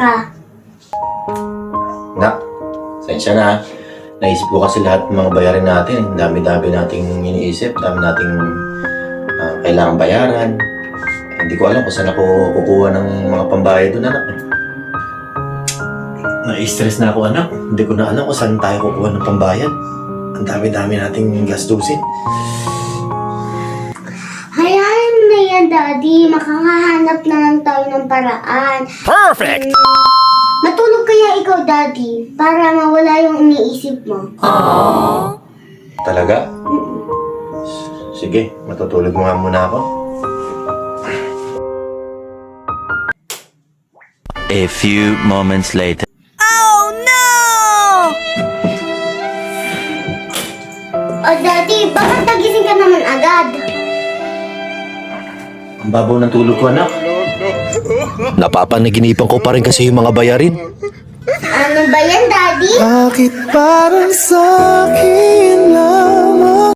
ka. Nak, sensya na. Naisip ko kasi lahat ng mga bayarin natin. Dami-dami nating iniisip, dami nating kailangang bayaran. Hindi ko alam kung saan ako kukuha ng mga pambayad doon, anak. Na-stress na ako, anak. Hindi ko na alam kung saan tayo kukuha ng pambayad. Ang dami-dami nating gastusin. Hayaan mo na yan, Daddy. Makakahanap na lang tayo ng paraan. Perfect! Matulog kaya ikaw, Daddy, para mawala yung iniisip mo. Talaga? Sige, matutulog mo nga muna ako. A few moments later. Oh, Daddy, bakit nagising ka naman agad? Ang babaw ng tulog ko, anak. Napapanaginipan ko pa rin kasi yung mga bayarin. Ano ba yan, Daddy? Bakit parang sa'kin